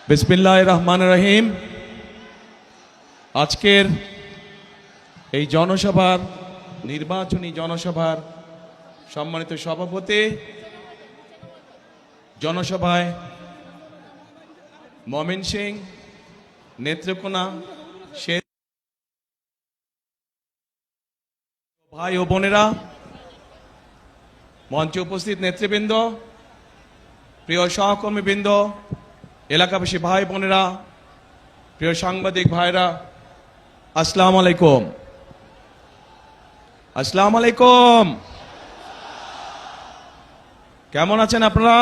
বিসমিল্লাহির রহমানির রহিম। আজকের এই জনসভার নির্বাচনী জনসভার সম্মানিত সভাপতি, জনসভায় ময়মনসিংহ, নেত্রকোনা, ভাই ও বোনেরা, মঞ্চে উপস্থিত নেতৃবৃন্দ, প্রিয় সহকর্মীবৃন্দ, এলাকাবাসী ভাই বোনেরা, প্রিয় সাংবাদিক ভাইরা, আসসালামু আলাইকুম। আসসালামু আলাইকুম। কেমন আছেন আপনারা?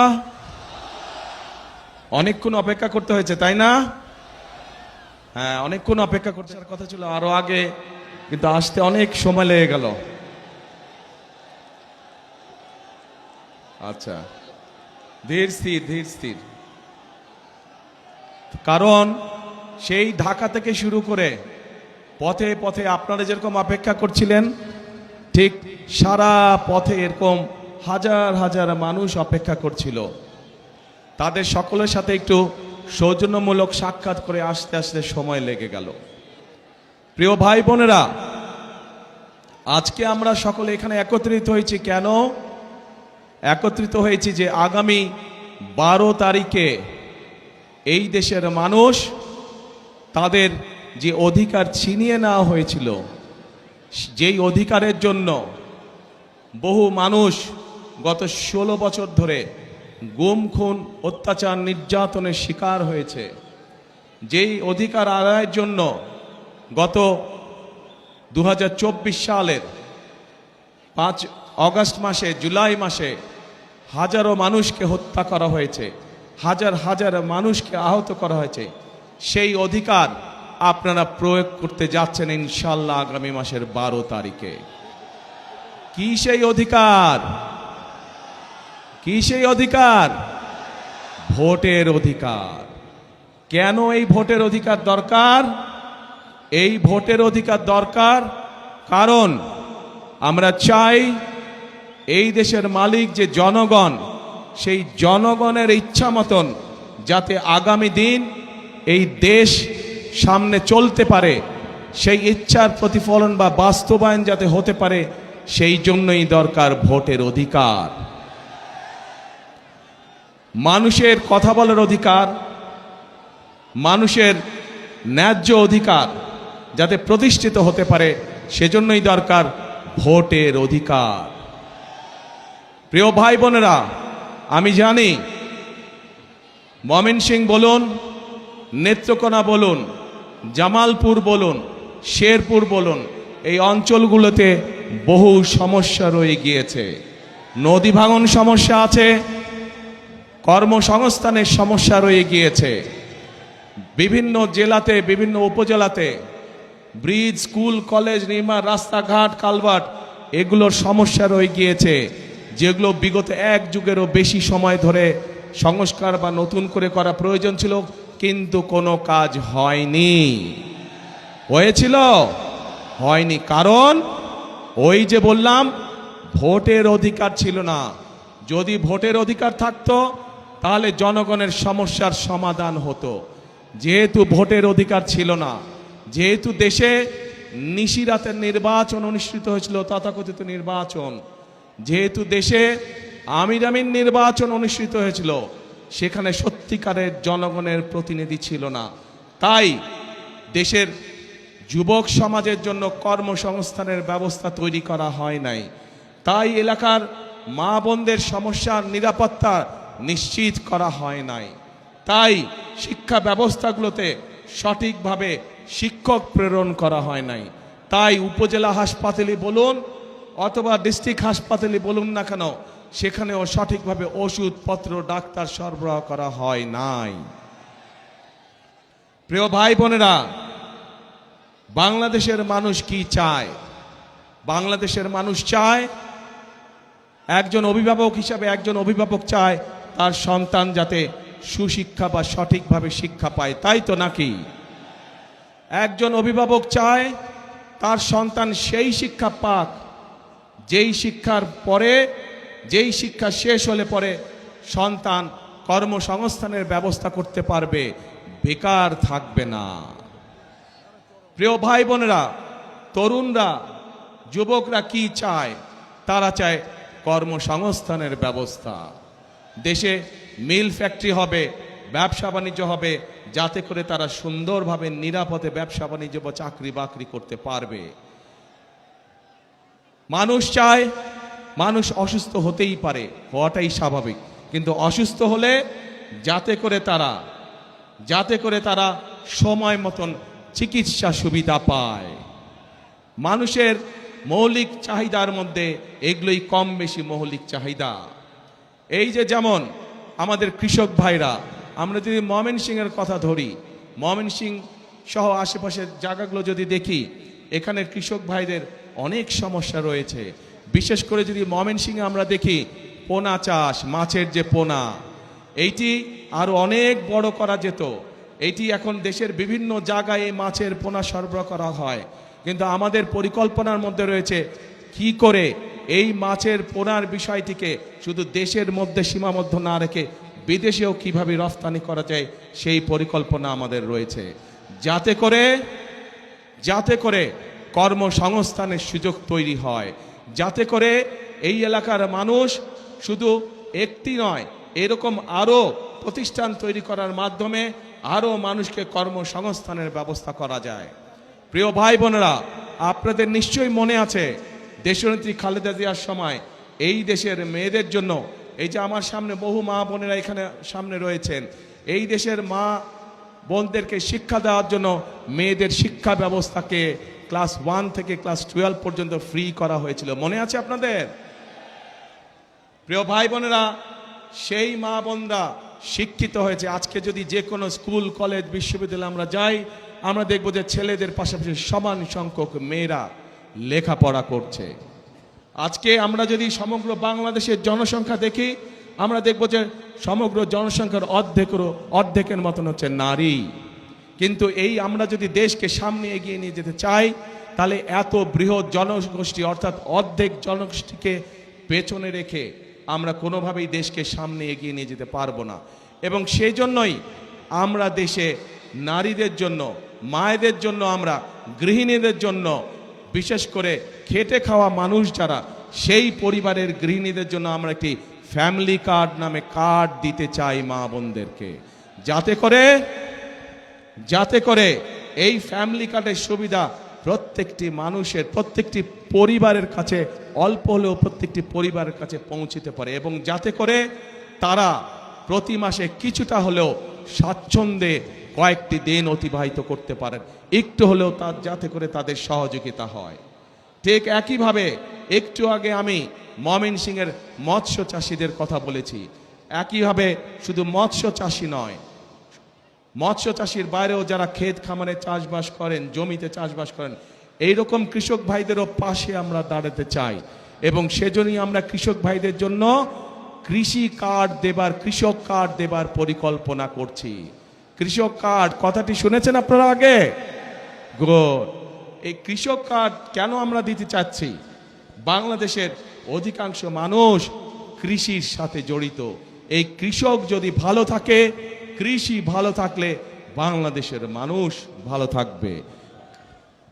অনেকক্ষণ অপেক্ষা করতে হয়েছে, তাই না? হ্যাঁ, অনেকক্ষণ অপেক্ষা করতে কথা ছিল আরো আগে, কিন্তু আসতে অনেক সময় লেগে গেল। আচ্ছা, ধীর স্থির। কারণ সেই ঢাকা থেকে শুরু করে পথে পথে আপনারা যেরকম অপেক্ষা করছিলেন, ঠিক সারা পথে এরকম হাজার হাজার মানুষ অপেক্ষা করছিল। তাদের সকলের সাথে একটু সৌজন্যমূলক সাক্ষাৎ করে আসতে আসতে সময় লেগে গেল। প্রিয় ভাই বোনেরা, আজকে আমরা সকলে এখানে একত্রিত হয়েছি কেন? একত্রিত হয়েছি যে আগামী 12 তারিখে এই দেশের মানুষ তাদের যে অধিকার ছিনিয়ে নেওয়া হয়েছিল, যেই অধিকারের জন্য বহু মানুষ গত 16 বছর ধরে গুম, খুন, অত্যাচার, নির্যাতনের শিকার হয়েছে, যেই অধিকার আদায়ের জন্য গত 2024 সালের 5 অগস্ট মাসে, জুলাই মাসে হাজারো মানুষকে হত্যা করা হয়েছে, হাজার হাজার মানুষকে আহত করা হয়েছে, সেই অধিকার আপনারা প্রয়োগ করতে যাচ্ছেন ইনশাল্লাহ আগামী মাসের 12 তারিখে। কি সেই অধিকার? কি সেই অধিকার? ভোটের অধিকার। কেন এই ভোটের অধিকার দরকার? এই ভোটের অধিকার দরকার কারণ আমরা চাই এই দেশের মালিক যে জনগণ, সেই জনগণের ইচ্ছা মতন যাতে আগামী দিন এই দেশ সামনে চলতে পারে, সেই ইচ্ছার প্রতিফলন বা বাস্তবায়ন যাতে হতে পারে, সেই জন্যই দরকার ভোটের অধিকার। মানুষের কথা বলার অধিকার, মানুষের ন্যায্য অধিকার যাতে প্রতিষ্ঠিত হতে পারে, সেজন্যই দরকার ভোটের অধিকার। প্রিয় ভাই বোনেরা, আমি জানি ময়মনসিংহ বলুন, নেত্রকোনা বলুন, জামালপুর বলুন, শেরপুর বলুন, এই অঞ্চলগুলোতে বহু সমস্যা রয়ে গিয়েছে। নদী ভাঙন সমস্যা আছে, কর্মসংস্থানের সমস্যা রয়ে গিয়েছে, বিভিন্ন জেলাতে, বিভিন্ন উপজেলাতে ব্রিজ, স্কুল, কলেজ নির্মাণ, রাস্তাঘাট, কালভার্ট, এগুলোর সমস্যা রয়ে গিয়েছে, যেগুলো বিগত 1 যুগেরও বেশি সময় ধরে সংস্কার বা নতুন করে করা প্রয়োজন ছিল, কিন্তু কোনো কাজ হয়নি। হয়েছিল? হয়নি। কারণ ওই যে বললাম, ভোটের অধিকার ছিল না। যদি ভোটের অধিকার থাকতো তাহলে জনগণের সমস্যার সমাধান হতো। যেহেতু ভোটের অধিকার ছিল না, যেহেতু দেশে নিশিরাতের নির্বাচন অনুষ্ঠিত হয়েছিল, তথাকথিত নির্বাচন, যেহেতু দেশে আমির নির্বাচন অনুষ্ঠিত হয়েছিল, সেখানে সত্যিকারের জনগণের প্রতিনিধি ছিল না। তাই দেশের যুবক সমাজের জন্য কর্মসংস্থানের ব্যবস্থা তৈরি করা হয় নাই। তাই এলাকার মা বোনদের সমস্যার নিরাপত্তা নিশ্চিত করা হয় নাই। তাই শিক্ষা ব্যবস্থাগুলোতে সঠিকভাবে শিক্ষক প্রেরণ করা হয় নাই। তাই উপজেলা হাসপাতালে বলুন অথবা ডিস্ট্রিক্ট হাসপাতালে বলুন না কেন, সেখানেও সঠিকভাবে ওষুধপত্র, ডাক্তার সরবরাহ করা হয় নাই। প্রিয় ভাই বোনেরা, বাংলাদেশের মানুষ কি চায়? বাংলাদেশের মানুষ চায়, একজন অভিভাবক হিসাবে একজন অভিভাবক চায় তার সন্তান যাতে সুশিক্ষা বা সঠিকভাবে শিক্ষা পায়, তাই তো নাকি? একজন অভিভাবক চায় তার সন্তান সেই শিক্ষা পাক যেই শিক্ষার পরে, যেই শিক্ষা শেষ হলে পরে সন্তান কর্মসংস্থানের ব্যবস্থা করতে পারবে, বেকার থাকবে না। প্রিয় ভাই বোনেরা, তরুণরা, যুবকরা কি চায়? তারা চায় কর্মসংস্থানের ব্যবস্থা। দেশে মিল ফ্যাক্টরি হবে, ব্যবসা বাণিজ্য হবে, যাতে করে তারা সুন্দরভাবে নিরাপদে ব্যবসা বাণিজ্য বা চাকরি বাকরি করতে পারবে। মানুষ চায়, মানুষ অসুস্থ হতেই পারে, হওয়াটাই স্বাভাবিক, কিন্তু অসুস্থ হলে যাতে করে তারা সময় মতন চিকিৎসা সুবিধা পায়। মানুষের মৌলিক চাহিদার মধ্যে এগুলোই কম বেশি মৌলিক চাহিদা। এই যে যেমন আমাদের কৃষক ভাইরা, আমরা যদি ময়মনসিংহের কথা ধরি, ময়মনসিংহ সহ আশেপাশের জায়গাগুলো যদি দেখি, এখানের কৃষক ভাইদের অনেক সমস্যা রয়েছে। বিশেষ করে যদি ময়মনসিংহে আমরা দেখি পোনা চাষ, মাছের যে পোনা, এইটি আরো অনেক বড় করা যেত। এইটি এখন দেশের বিভিন্ন জায়গায় এই মাছের পোনা সরবরাহ করা হয়, কিন্তু আমাদের পরিকল্পনার মধ্যে রয়েছে কি করে এই মাছের পোনার বিষয়টিকে শুধু দেশের মধ্যে সীমাবদ্ধ না রেখে বিদেশেও কিভাবে রফতানি করা যায়, সেই পরিকল্পনা আমাদের রয়েছে, যাতে করে কর্মসংস্থানের সুযোগ তৈরি হয়, যাতে করে এই এলাকার মানুষ শুধু একটি নয়, এরকম আরো প্রতিষ্ঠান তৈরি করার মাধ্যমে আরো মানুষকে কর্মসংস্থানের ব্যবস্থা করা যায়। প্রিয় ভাই বোনেরা, আপনাদের নিশ্চয়ই মনে আছে দেশনেত্রী খালেদা জিয়ার সময় এই দেশের মেয়েদের জন্য, এই যে আমার সামনে বহু মা বোনেরা এখানে সামনে রয়েছেন, এই দেশের মা বোনদেরকে শিক্ষা দেওয়ার জন্য মেয়েদের শিক্ষা ব্যবস্থাকে ক্লাস 1 থেকে ক্লাস 12 পর্যন্ত ফ্রি করা হয়েছিল। মনে আছে আপনাদের? প্রিয় ভাই বোনেরা, সেই মা বোনরা শিক্ষিত হয়েছে। আজকে যদি যে কোনো স্কুল, কলেজ, বিশ্ববিদ্যালয়ে আমরা যাই, আমরা দেখব যে ছেলেদের পাশাপাশি সমান সংখ্যক মেয়েরা লেখাপড়া করছে। আজকে আমরা যদি সমগ্র বাংলাদেশের জনসংখ্যা দেখি, আমরা দেখব যে সমগ্র জনসংখ্যার অর্ধেকের মতন হচ্ছে নারী। কিন্তু এই আমরা যদি দেশকে সামনে এগিয়ে নিয়ে যেতে চাই, তাহলে এত বৃহৎ জনগোষ্ঠী অর্থাৎ অর্ধেক জনগোষ্ঠীকে পেছনে রেখে আমরা কোনোভাবেই দেশকে সামনে এগিয়ে নিয়ে যেতে পারবো না। এবং সেই জন্যই আমরা দেশে নারীদের জন্য, মায়েদের জন্য, আমরা গৃহিণীদের জন্য, বিশেষ করে খেটে খাওয়া মানুষ যারা, সেই পরিবারের গৃহিণীদের জন্য আমরা একটি ফ্যামিলি কার্ড নামে কার্ড দিতে চাই মা বোনদেরকে, যাতে করে এই ফ্যামিলি কার্ডের সুবিধা প্রত্যেকটি মানুষের, প্রত্যেকটি পরিবারের কাছে, অল্প হলেও প্রত্যেকটি পরিবারের কাছে পৌঁছতে পারে, এবং যাতে করে তারা প্রতি মাসে কিছুটা হলেও স্বাচ্ছন্দ্যে কয়েকটি দিন অতিবাহিত করতে পারেন, একটু হলেও যাতে করে তাদের সহযোগিতা হয়। ঠিক একইভাবে একটু আগে আমি ময়মনসিংহের মৎস্য চাষিদের কথা বলেছি। একইভাবে শুধু মৎস্য চাষি নয়, মৎস্য চাষির বাইরেও যারা ক্ষেত খামারে চাষবাস করেন, জমিতে চাষবাস করেন, এইরকম কৃষক ভাইদেরও পাশে আমরা দাঁড়াতে চাই। এবং সেজন্যই আমরা কৃষক ভাইদের জন্য কৃষক কার্ড দেবার পরিকল্পনা করছি। কৃষক কার্ড কথাটি শুনেছেন আপনারা আগে? গুড। এই কৃষক কার্ড কেন আমরা দিতে চাচ্ছি? বাংলাদেশের অধিকাংশ মানুষ কৃষির সাথে জড়িত। এই কৃষক যদি ভালো থাকে, কৃষি ভালো থাকলে বাংলাদেশের মানুষ ভালো থাকবে।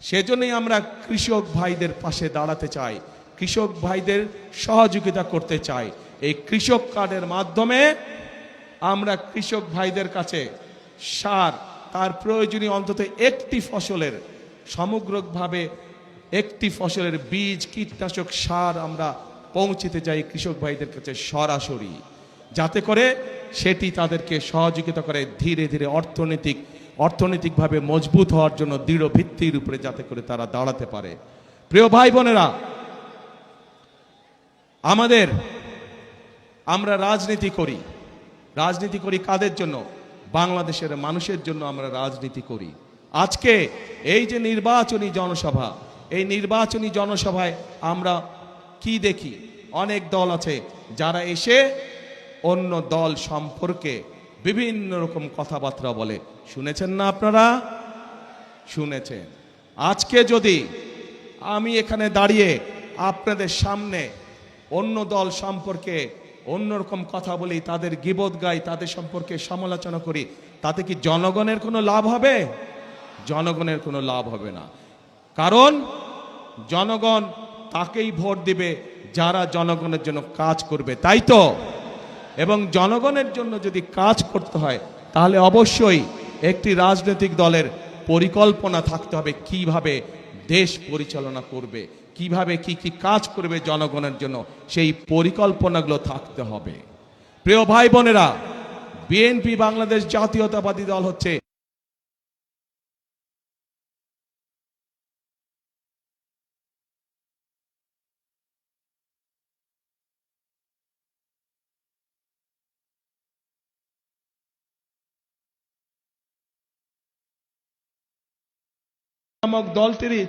সেজন্যই আমরা কৃষক ভাইদের পাশে দাঁড়াতে চাই, কৃষক ভাইদের সহযোগিতা করতে চাই। এই কৃষক কার্ডের মাধ্যমে আমরা কৃষক ভাইদের কাছে সার, তার প্রয়োজনীয় অন্তত একটি ফসলের, সমগ্রভাবে একটি ফসলের বীজ, কীটনাশক, সার আমরা পৌঁছতে চাই কৃষক ভাইদের কাছে সরাসরি, যাতে করে সেটি তাদেরকে সহযোগিতা করে ধীরে ধীরে অর্থনৈতিকভাবে মজবুত হওয়ার জন্য দৃঢ় ভিত্তির উপরে, যাতে করে তারা দাঁড়াতে পারে। প্রিয় ভাই বোনেরা, আমরা রাজনীতি করি কাদের জন্য? বাংলাদেশের মানুষের জন্য আমরা রাজনীতি করি। আজকে এই যে নির্বাচনী জনসভা, এই নির্বাচনী জনসভায় আমরা কি দেখি? অনেক দল আছে যারা এসে অন্য দল সম্পর্কে বিভিন্ন রকম কথাবার্তা বলে। শুনেছেন না আপনারা? শুনেছেন। আজকে যদি আমি এখানে দাঁড়িয়ে আপনাদের সামনে অন্য দল সম্পর্কে অন্যরকম কথা বলি, তাদের গীবত গাই, তাদের সম্পর্কে সমালোচনা করি, তাতে কি জনগণের কোনো লাভ হবে? জনগণের কোনো লাভ হবে না। কারণ জনগণ তাকেই ভোট দিবে যারা জনগণের জন্য কাজ করবে, তাই তো? এবং জনগণের জন্য যদি কাজ করতে হয় তাহলে অবশ্যই একটি রাজনৈতিক দলের পরিকল্পনা থাকতে হবে কিভাবে দেশ পরিচালনা করবে, কিভাবে কি কি কাজ করবে জনগণের জন্য, সেই পরিকল্পনাগুলো থাকতে হবে। প্রিয় ভাই বোনেরা, বিএনপি বাংলাদেশ জাতীয়তাবাদী দল হচ্ছে নামক দলটিরই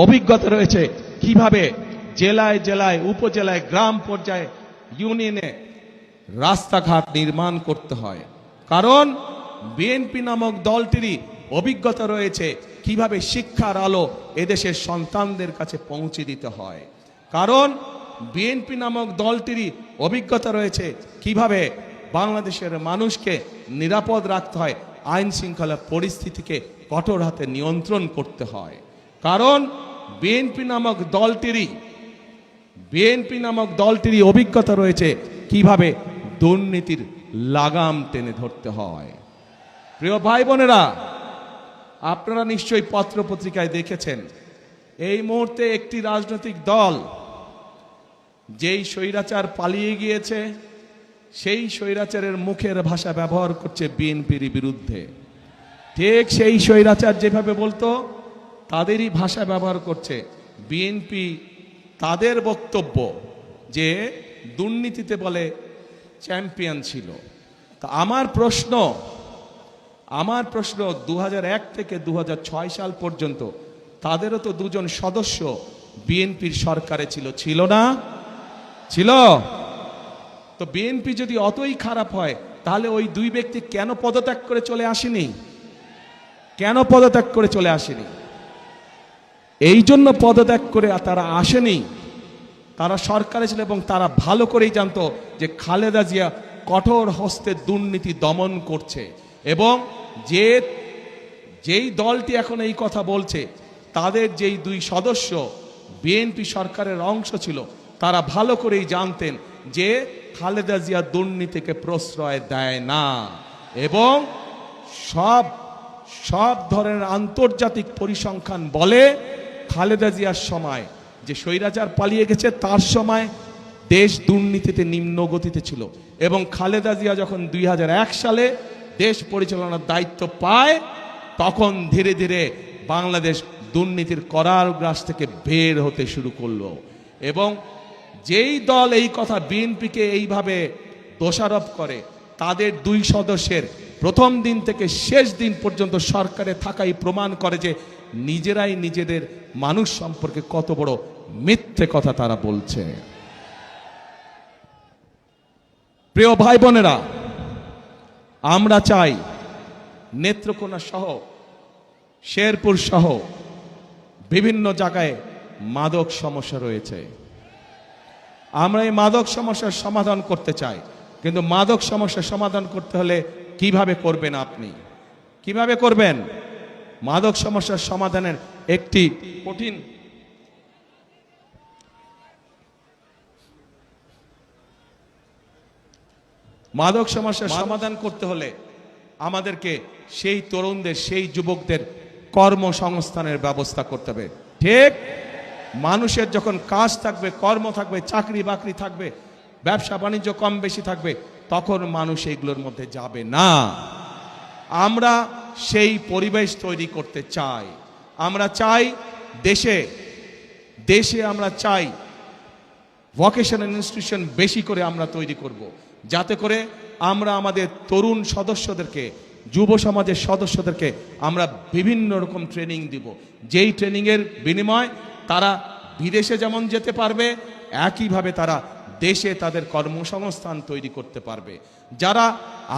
অভিজ্ঞতা রয়েছে কিভাবে জেলায় জেলায়, উপজেলায়, গ্রাম পর্যায়ে, ইউনিয়নে রাস্তাঘাট নির্মাণ করতে হয়। কারণ বিএনপি নামক দলটিরই অভিজ্ঞতা রয়েছে কিভাবে শিক্ষার আলো এদেশের সন্তানদের কাছে পৌঁছে দিতে হয়। কারণ বিএনপি নামক দলটিরই অভিজ্ঞতা রয়েছে কিভাবে বাংলাদেশের মানুষকে নিরাপদ রাখতে হয়, আইন শৃঙ্খলা পরিস্থিতিকে কঠোর হাতে নিয়ন্ত্রণ করতে হয়। কারণ বিএনপি নামক দলটিরই অভিজ্ঞতা রয়েছে কিভাবে দুর্নীতির লাগাম টেনে ধরতে হয়। প্রিয় ভাই বোনেরা, আপনারা নিশ্চয়ই পত্র পত্রিকায় দেখেছেন এই মুহূর্তে একটি রাজনৈতিক দল যেই স্বৈরাচার পালিয়ে গিয়েছে সেই স্বৈরাচারের মুখের ভাষা ব্যবহার করছে বিএনপির বিরুদ্ধে। ঠিক সেই স্বৈরাচার যেভাবে বলতো তাদেরই ভাষা ব্যবহার করছে বিএনপি। তাদের বক্তব্য যে দুর্নীতিতে বলে চ্যাম্পিয়ন ছিল। তা আমার প্রশ্ন 2001 থেকে 2006 সাল পর্যন্ত তাদেরও তো দুজন সদস্য বিএনপির সরকারে ছিল না? ছিল। তো বিএনপি যদি অতই খারাপ হয় তাহলে ওই দুই ব্যক্তি কেন পদত্যাগ করে চলে আসেনি? এই জন্য পদত্যাগ করে তারা আসেনি, তারা সরকারে ছিল এবং তারা ভালো করেই জানতো যে খালেদা জিয়া কঠোর হস্তে দুর্নীতি দমন করছে। এবং যেই দলটি এখন এই কথা বলছে তাদের যেই দুই সদস্য বিএনপি সরকারের অংশ ছিল তারা ভালো করেই জানতেন যে খালেদা জিয়া দুর্নীতিকে প্রশ্রয় দেয় না। এবং সব ধরনের আন্তর্জাতিক পরিসংখ্যান বলে খালেদা জিয়ার সময় যে স্বৈরাচার পালিয়ে গেছে তার সময় দেশ দুর্নীতিতে নিম্ন গতিতে ছিল। এবং খালেদা জিয়া যখন 2001 সালে দেশ পরিচালনার দায়িত্ব পায় তখন ধীরে ধীরে বাংলাদেশ দুর্নীতির করালগ্রাস থেকে বের হতে শুরু করলো। এবং যেই দল এই কথা বিএনপিকে এইভাবে দোষারোপ করে তাদের দুই সদস্যের প্রথম দিন থেকে শেষ দিন পর্যন্ত সরকারে থাকাই প্রমাণ করে যে নিজেরাই নিজেদের মানুষ সম্পর্কে কত বড় মিথ্যে কথা তারা বলছে। প্রিয় ভাই বোনেরা, আমরা চাই নেত্রকোনা সহ শেরপুর সহ বিভিন্ন জায়গায় মাদক সমস্যা রয়েছে। আমরা এই মাদক সমস্যার সমাধান করতে চাই, কিন্তু মাদক সমস্যার সমাধান করতে হলে কিভাবে করবেন? আপনি কিভাবে করবেন? মাদক সমস্যার সমাধানের একটি কঠিন মাদক সমস্যার সমাধান করতে হলে আমাদেরকে সেই তরুণদের, সেই যুবকদের কর্মসংস্থানের ব্যবস্থা করতে হবে। ঠিক মানুষের যখন কাজ থাকবে, কর্ম থাকবে, চাকরি বাকরি থাকবে, ব্যবসা বাণিজ্য কম বেশি থাকবে, তখন মানুষ এইগুলোর মধ্যে যাবে না। আমরা সেই পরিবেশ তৈরি করতে চাই। আমরা চাই দেশে আমরা চাই ভোকেশনাল ইনস্টিটিউশন বেশি করে আমরা তৈরি করব, যাতে করে আমরা আমাদের তরুণ সদস্যদেরকে, যুব সমাজের সদস্যদেরকে আমরা বিভিন্ন রকম ট্রেনিং দিব, যেই ট্রেনিংয়ের বিনিময় তারা বিদেশে যেমন যেতে পারবে একইভাবে তারা দেশে তাদের কর্মসংস্থান তৈরি করতে পারবে। যারা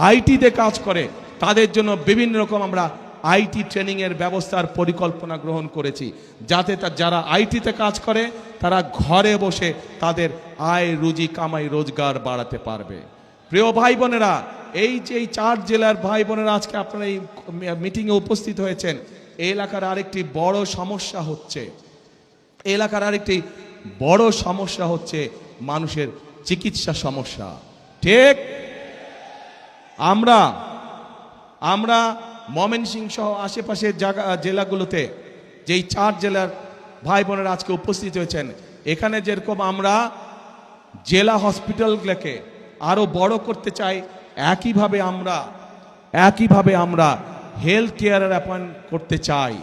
আইটিতে কাজ করে তাদের জন্য বিভিন্ন রকম আমরা আইটি ট্রেনিংয়ের ব্যবস্থার পরিকল্পনা গ্রহণ করেছি, যাতে যারা আইটিতে কাজ করে তারা ঘরে বসে তাদের আয় রুজি কামাই রোজগার বাড়াতে পারবে। প্রিয় ভাই বোনেরা, এই যে এই 4 জেলার ভাই বোনেরা আজকে আপনারা এই মিটিংয়ে উপস্থিত হয়েছেন, এই এলাকার আরেকটি বড় সমস্যা হচ্ছে, এলাকার আরেকটি বড় সমস্যা হচ্ছে মানুষের চিকিৎসা সমস্যা। ঠিক, আমরা ময়মনসিংহ সহ আশেপাশের জেলাগুলোতে যেই 4 জেলার ভাই বোনেরা আজকে উপস্থিত হয়েছেন, এখানে যেরকম আমরা জেলা হসপিটালগুলোকে আরো বড় করতে চাই, একইভাবে আমরা হেলথ কেয়ারের অ্যাপয়েন্ট করতে চাই।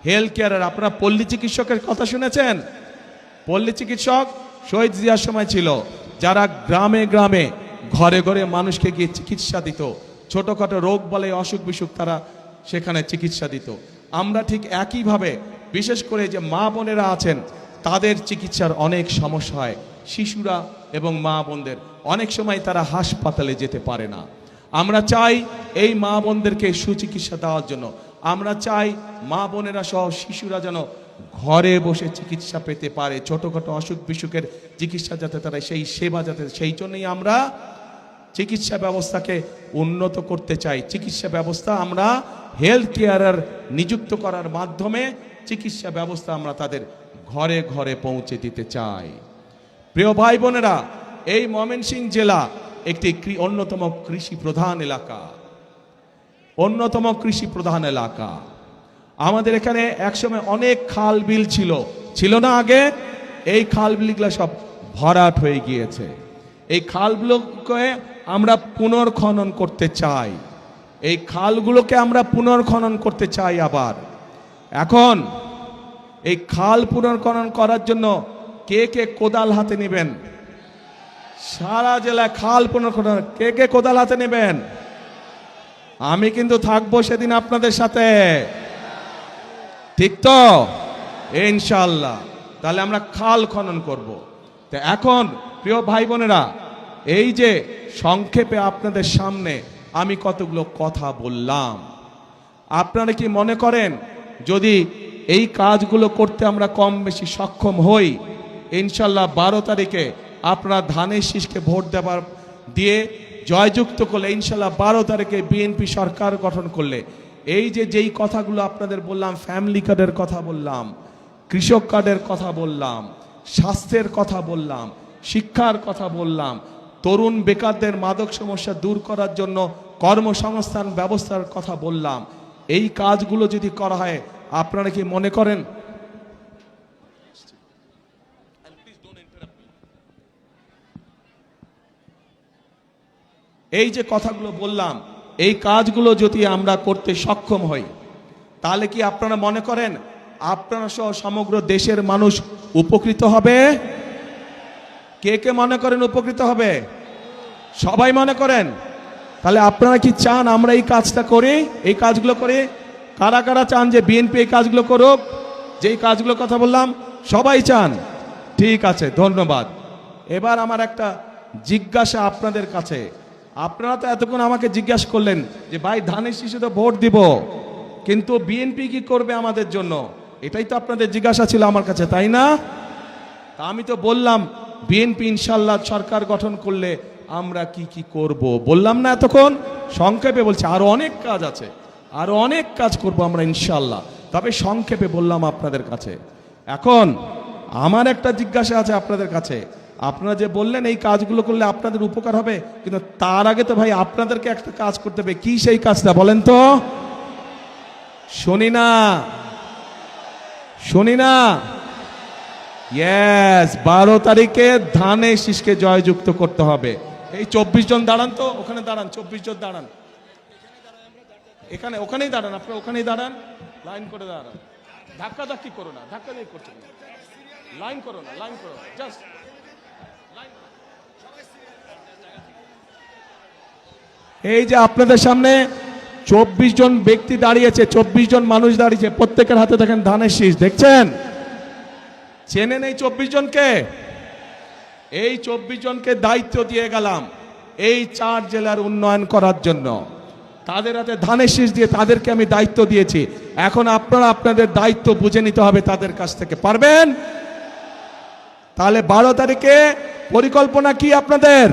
হেলথ কেয়ারের, আপনারা পল্লী চিকিৎসকের কথা শুনেছেন? পল্লী চিকিৎসক শহীদ জিয়ার সময় ছিল, যারা গ্রামে গ্রামে ঘরে ঘরে মানুষকে গিয়ে চিকিৎসা দিত, ছোটখাটো রোগ বলে অসুখ বিসুখ তারা সেখানে চিকিৎসা দিত। আমরা ঠিক একইভাবে বিশেষ করে যে মা বোনেরা আছেন তাদের চিকিৎসার অনেক সমস্যা হয়, শিশুরা এবং মা বোনদের অনেক সময় তারা হাসপাতালে যেতে পারে না। আমরা চাই এই মা বোনদেরকে সুচিকিৎসা দেওয়ার জন্য, আমরা চাই মা বোনেরা সহ শিশুরা যেন ঘরে বসে চিকিৎসা পেতে পারে, ছোটখাটো অসুখ বিসুখের চিকিৎসা যাতে তারা সেই সেবা যাতে, সেই জন্যই আমরা চিকিৎসা ব্যবস্থাকে উন্নত করতে চাই। চিকিৎসা ব্যবস্থা আমরা হেলথ কেয়ারার নিযুক্ত করার মাধ্যমে চিকিৎসা ব্যবস্থা আমরা তাদের ঘরে ঘরে পৌঁছে দিতে চাই। প্রিয় ভাই বোনেরা, এই ময়মনসিংহ জেলা একটি অন্যতম কৃষি প্রধান এলাকা। আমাদের এখানে একসময় অনেক খাল বিল ছিল না আগে? এই খাল বিলগুলো সব ভরাট হয়ে গিয়েছে। এই খালগুলোকে আমরা পুনর্খনন করতে চাই, এই খালগুলোকে আমরা পুনর্খনন করতে চাই। আবার এখন এই খাল পুনর্খনন করার জন্য কে কে কোদাল হাতে নেবেন? সারা জেলায় খাল পুনর্খনন কে কে কোদাল হাতে নেবেন? আমি কিন্তু থাকবো সেদিন আপনাদের সাথে, ঠিক তো? ইনশাআল্লাহ। তাহলে আমরা খাল খনন করব। তো এখন প্রিয় ভাই বোনেরা, এই যে সংক্ষেপে আপনাদের সামনে আমি কতগুলো কথা বললাম, আপনারা কি মনে করেন যদি এই কাজগুলো করতে আমরা কম বেশি সক্ষম হই, ইনশাল্লাহ 12 তারিখে আপনারা ধানের শীষকে ভোট দিয়ে জয়যুক্ত করলে, ইনশাল্লাহ 12 তারিখে বিএনপি সরকার গঠন করলে, এই যে যেই কথাগুলো আপনাদের বললাম, ফ্যামিলি কার্ডের কথা বললাম, কৃষক কার্ডের কথা বললাম, স্বাস্থ্যের কথা বললাম, শিক্ষার কথা বললাম, তরুণ বেকারদের মাদক সমস্যা দূর করার জন্য কর্মসংস্থান ব্যবস্থার কথা বললাম, এই কাজগুলো যদি করা হয়, আপনারা কি মনে করেন এই যে কথাগুলো বললাম, এই কাজগুলো যদি আমরা করতে সক্ষম হই, তাহলে কি আপনারা মনে করেন আপনারা সহ সমগ্র দেশের মানুষ উপকৃত হবে? কে কে মনে করেন উপকৃত হবে? সবাই মনে করেন? তাহলে আপনারা কি চান আমরা এই কাজটা করি, এই কাজগুলো করি? কারা কারা চান যে বিএনপি এই কাজগুলো করুক, যেই কাজগুলো কথা বললাম? সবাই চান? ঠিক আছে, ধন্যবাদ। এবার আমার একটা জিজ্ঞাসা আপনাদের কাছে। আপনারা তো এতক্ষণ আমাকে জিজ্ঞাসা করলেন যে ভাই ধানের শীষে তো ভোট দিব, কিন্তু বিএনপি কি করবে আমাদের জন্য, এটাই তো আপনাদের জিজ্ঞাসা ছিল আমার কাছে, তাই না? তা আমি তো বললাম বিএনপি ইনশাল্লাহ সরকার গঠন করলে আমরা কি কি করব, বললাম না এতক্ষণ? সংক্ষেপে বলছি, আরো অনেক কাজ আছে, আরো অনেক কাজ করব আমরা ইনশাল্লাহ, তবে সংক্ষেপে বললাম আপনাদের কাছে। এখন আমার একটা জিজ্ঞাসা আছে আপনাদের কাছে। আপনারা যে বললেন এই কাজগুলো করলে আপনাদের উপকার হবে, কিন্তু তার আগে তো ভাই আপনাদেরকে একটা কাজ করতে হবে। কি সেই কাজটা বলেন তো? শুনি না। ইয়েস, 12 তারিখে ধানের শীষকে জয়যুক্ত করতে হবে। এই 24 জন দাঁড়ান তো, ওখানে দাঁড়ান, 24 জন দাঁড়ান, ওখানেই দাঁড়ান, আপনারা ওখানেই দাঁড়ান, লাইন করে দাঁড়ান, ধাক্কা ধাক্কি করো না, ধাক্কা দিয়ে করছেন, লাইন করো না, জাস্ট এই যে আপনাদের সামনে 24 জন ব্যক্তি দাঁড়িয়েছে, 24 জন মানুষ দাঁড়িয়েছে, প্রত্যেকের হাতে দেখেন ধানের শীষ, দেখছেন? চেনেন এই 24 জনকে? এই 24 জনকে দায়িত্ব দিয়ে গেলাম এই 4 জেলার উন্নয়ন করার জন্য। তাদের হাতে ধানের শীষ দিয়ে তাদেরকে আমি দায়িত্ব দিয়েছি। এখন আপনারা আপনাদের দায়িত্ব বুঝে নিতে হবে তাদের কাছ থেকে। পারবেন? তাহলে 12 তারিখে পরিকল্পনা কি আপনাদের?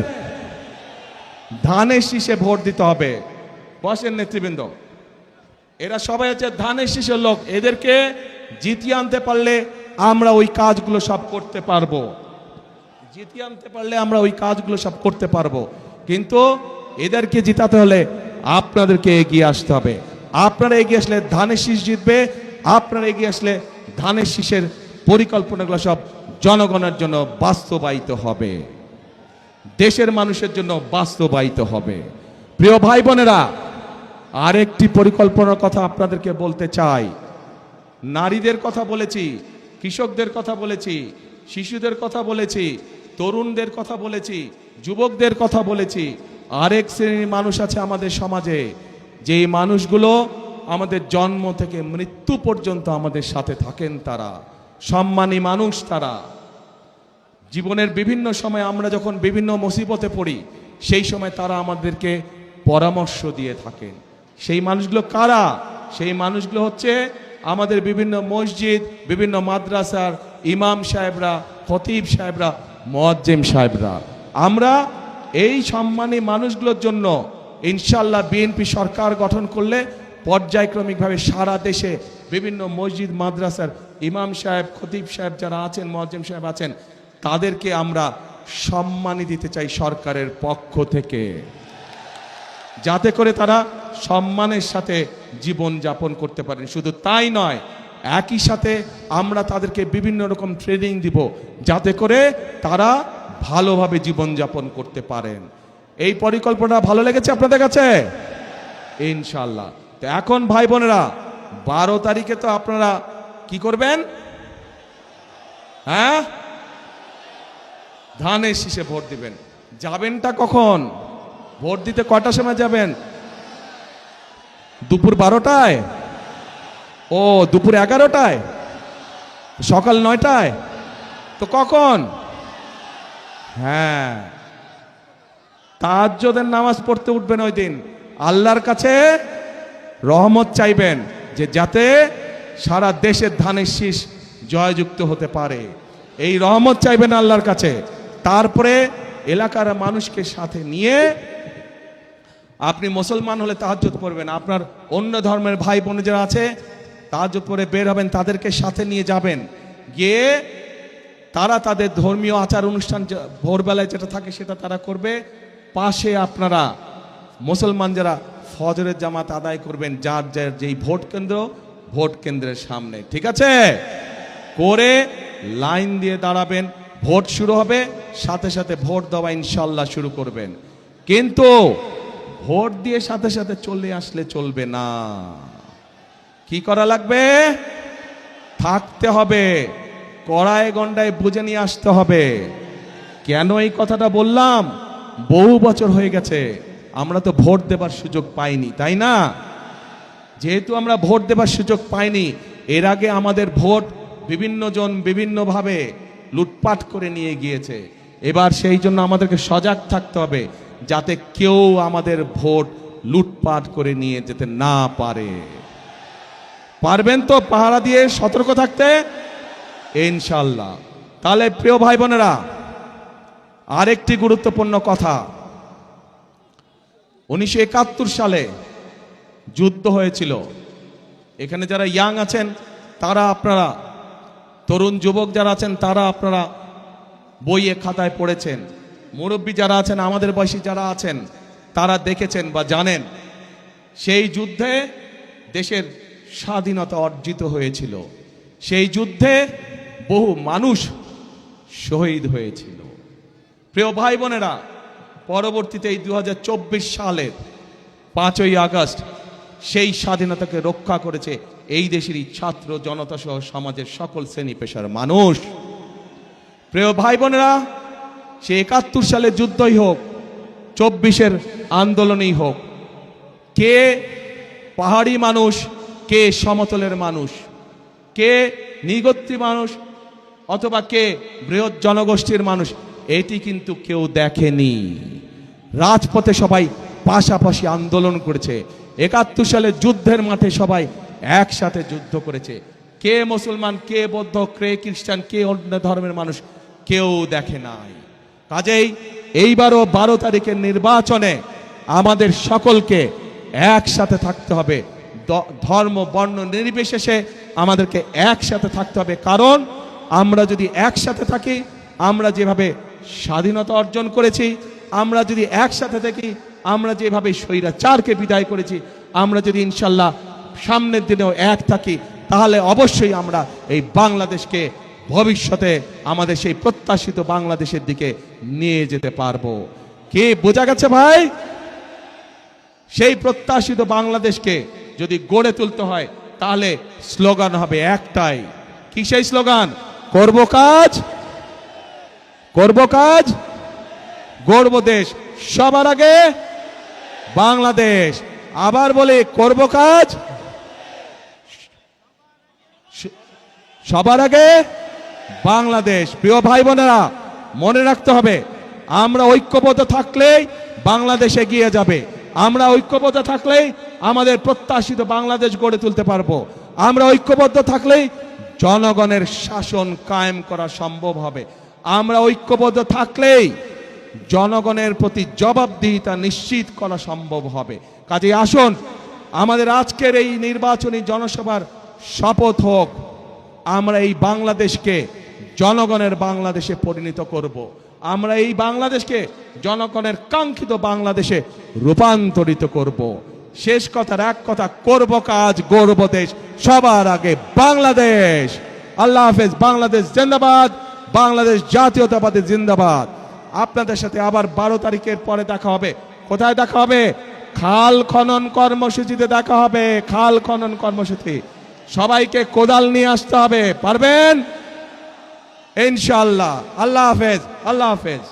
ধানের শীষে ভোট দিতে হবে। বসেন নেতৃবৃন্দ, এরা সবাই হচ্ছে ধানের শীষের লোক। এদেরকে জিতিয়ে আনতে পারলে আমরা ওই কাজগুলো সব করতে পারবো। জিতিয়ে আনতে পারলে আমরা ওই কাজগুলো সব করতে পারবো। কিন্তু এদেরকে জিতাতে হলে আপনাদেরকে এগিয়ে আসতে হবে। আপনারা এগিয়ে আসলে ধানের শীষ জিতবে। আপনারা এগিয়ে আসলে ধানের শীষের পরিকল্পনাগুলো সব জনগণের জন্য বাস্তবায়িত হবে, দেশের মানুষের জন্য বাস্তবায়িত হবে। প্রিয় ভাই বোনেরা, আরেকটি পরিকল্পনার কথা আপনাদেরকে বলতে চাই। নারীদের কথা বলেছি, কৃষকদের কথা বলেছি, শিশুদের কথা বলেছি, তরুণদের কথা বলেছি, যুবকদের কথা বলেছি। আরেক শ্রেণীর মানুষ আছে আমাদের সমাজে, যেই মানুষগুলো আমাদের জন্ম থেকে মৃত্যু পর্যন্ত আমাদের সাথে থাকেন। তারা সম্মানী মানুষ। তারা জীবনের বিভিন্ন সময় আমরা যখন বিভিন্ন মুসিবতে পড়ি, সেই সময় তারা আমাদেরকে পরামর্শ দিয়ে থাকেন। সেই মানুষগুলো কারা? সেই মানুষগুলো হচ্ছে আমাদের বিভিন্ন মসজিদ, বিভিন্ন মাদ্রাসার ইমাম সাহেবরা, খতিব সাহেবরা, মুয়াজ্জিম সাহেবরা। আমরা এই সম্মানী মানুষগুলোর জন্য ইনশাআল্লাহ বিএনপি সরকার গঠন করলে পর্যায়ক্রমিকভাবে সারা দেশে বিভিন্ন মসজিদ, মাদ্রাসার ইমাম সাহেব, খতিব সাহেব যারা আছেন, মুয়াজ্জিম সাহেব আছেন, তাদেরকে আমরা সম্মানী দিতে চাই সরকারের পক্ষ থেকে, যাতে করে তারা সম্মানের সাথে জীবন যাপন করতে পারেন। শুধু তাই নয়, একই সাথে আমরা তাদেরকে বিভিন্ন রকম ট্রেনিং দিব, যাতে করে তারা ভালোভাবে জীবন যাপন করতে পারেন। এই পরিকল্পনা ভালো লেগেছে আপনাদের কাছে? ইনশাআল্লাহ। তো এখন ভাই বোনেরা, 12 তারিখে তো আপনারা কি করবেন? হ্যাঁ, ধানের শীষে ভোট দিবেন। যাবেনটা কখন? ভোট দিতে কটার সময় যাবেন? দুপুর 12টায়? ও, দুপুর 11টায়? সকাল 9টায়? তো কখন? হ্যাঁ, তাহাজ্জুদের নামাজ পড়তে উঠবেন ওই দিন। আল্লাহর কাছে রহমত চাইবেন যে যাতে সারা দেশের ধানের শীষ জয়যুক্ত হতে পারে। এই রহমত চাইবেন আল্লাহর কাছে। তারপরে এলাকার মানুষকে সাথে নিয়ে আপনি মুসলমান হলে তাহাজ্জুদ পড়বেন, আপনার অন্য ধর্মের ভাই বোন যারা আছে তাহাজ্জুদ পড়ে বের হবেন, তাদেরকে সাথে নিয়ে যাবেন। গিয়ে তারা তাদের ধর্মীয় আচার অনুষ্ঠান ভোরবেলায় যেটা থাকে সেটা তারা করবে। পাশে আপনারা মুসলমান যারা ফজরের জামাত আদায় করবেন, যার যার যেই ভোট কেন্দ্র, ভোট কেন্দ্রের সামনে, ঠিক আছে? করে লাইন দিয়ে দাঁড়াবেন। ভোট শুরু হবে, সাথে সাথে ভোট দেওয়া ইনশাল্লাহ শুরু করবেন। কিন্তু ভোট দিয়ে সাথে সাথে চলে আসলে চলবে না। কি করা লাগবে? থাকতে হবে, কড়ায় গন্ডায় বুঝে নিয়ে আসতে হবে। কেন এই কথাটা বললাম? বহু বছর হয়ে গেছে আমরা তো ভোট দেবার সুযোগ পাইনি, তাই না? যেহেতু আমরা ভোট দেবার সুযোগ পাইনি, এর আগে আমাদের ভোট বিভিন্ন জন বিভিন্নভাবে লুটপাট করে নিয়ে গিয়েছে। এবার সেই জন্য আমাদেরকে সজাগ থাকতে হবে যাতে কেউ আমাদের ভোট লুটপাট করে নিয়ে যেতে না পারে। পারবেন তো পাহারা দিয়ে সতর্ক থাকতে? ইনশাল্লাহ। তাহলে প্রিয় ভাই বোনেরা, আরেকটি গুরুত্বপূর্ণ কথা, 1971 সালে যুদ্ধ হয়েছিল। এখানে যারা ইয়াং আছেন তারা, আপনারা তরুণ যুবক যারা আছেন তারা আপনারা বইয়ে খাতায় পড়েছেন। মুরব্বী যারা আছেন, আমাদের বয়সী যারা আছেন, তারা দেখেছেন বা জানেন সেই যুদ্ধে দেশের স্বাধীনতা অর্জিত হয়েছিল। সেই যুদ্ধে বহু মানুষ শহীদ হয়েছিল। প্রিয় ভাই বোনেরা, পরবর্তীতে এই 2024 সালের 5ই আগস্ট সেই স্বাধীনতাকে রক্ষা করেছে এই দেশেরই ছাত্র জনতা সহ সমাজের সকল শ্রেণী পেশার মানুষ। প্রিয় ভাই বোনেরা, সে 71 সালের যুদ্ধই হোক, 24-এর আন্দোলনই হোক, কে পাহাড়ি মানুষ, কে সমতলের মানুষ, কে নিগোত্রী মানুষ অথবা কে বৃহৎ জনগোষ্ঠীর মানুষ, এটি কিন্তু কেউ দেখেনি। রাজপথে সবাই পাশাপাশি আন্দোলন করেছে। ৭১ সালে যুদ্ধের মাঠে সবাই একসাথে যুদ্ধ করেছে। কে মুসলমান, কে বৌদ্ধ, কে খ্রিস্টান, কে অন্য ধর্মের মানুষ কেউ দেখে নাই। কাজেই এইবারও 12 তারিখের নির্বাচনে আমাদের সকলকে একসাথে থাকতে হবে, ধর্ম বর্ণ নির্বিশেষে আমাদেরকে একসাথে থাকতে হবে। কারণ আমরা যদি একসাথে থাকি, আমরা যেভাবে স্বাধীনতা অর্জন করেছি, আমরা যদি একসাথে থাকি, আমরা যেভাবে স্বৈরাচারকে বিদায় করেছি, আমরা যদি ইনশাল্লাহ সামনের দিনেও এক থাকি, তাহলে অবশ্যই আমরা এই বাংলাদেশকে ভবিষ্যতে আমাদের সেই প্রত্যাশিত বাংলাদেশের দিকে নিয়ে যেতে পারবো। কি বোঝা গেছে ভাই? সেই প্রত্যাশিত বাংলাদেশকে যদি গড়ে তুলতে হয়, তাহলে স্লোগান হবে একটাই। কি সেই স্লোগান? করব কাজ, করব কাজ, গড়ব দেশ, সবার আগে বাংলাদেশ। আবার বলে, করব কাজ, সবার আগে বাংলাদেশ। প্রিয় ভাই বোনেরা, মনে রাখতে হবে, আমরা ঐক্যবদ্ধ থাকলেই বাংলাদেশ এগিয়ে যাবে। আমরা ঐক্যবদ্ধ থাকলেই আমাদের প্রত্যাশিত বাংলাদেশ গড়ে তুলতে পারবো। আমরা ঐক্যবদ্ধ থাকলেই জনগণের শাসন কায়েম করা সম্ভব হবে। আমরা ঐক্যবদ্ধ থাকলেই জনগণের প্রতি জবাবদিহিতা নিশ্চিত করা সম্ভব হবে। কাজেই আসুন, আমাদের আজকের এই নির্বাচনী জনসভার শপথ হোক, আমরা এই বাংলাদেশকে জনগণের বাংলাদেশে পরিণত করব। আমরা এই বাংলাদেশকে জনগণের কাঙ্ক্ষিত বাংলাদেশে রূপান্তরিত করব। শেষ কথার এক কথা, করব কাজ, গড়ব দেশ, সবার আগে বাংলাদেশ। আল্লাহ হাফেজ। বাংলাদেশ জিন্দাবাদ, বাংলাদেশ জাতীয়তাবাদী জিন্দাবাদ। আপনাদের সাথে আবার 12 তারিখের পরে দেখা হবে। কোথায় দেখা হবে? খাল খনন কর্মসূচিতে দেখা হবে। খাল খনন কর্মসূচি, সবাইকে কোদাল নিয়ে আসতে হবে। পারবেন ইনশাআল্লাহ। আল্লাহ হাফেজ, আল্লাহ হাফেজ।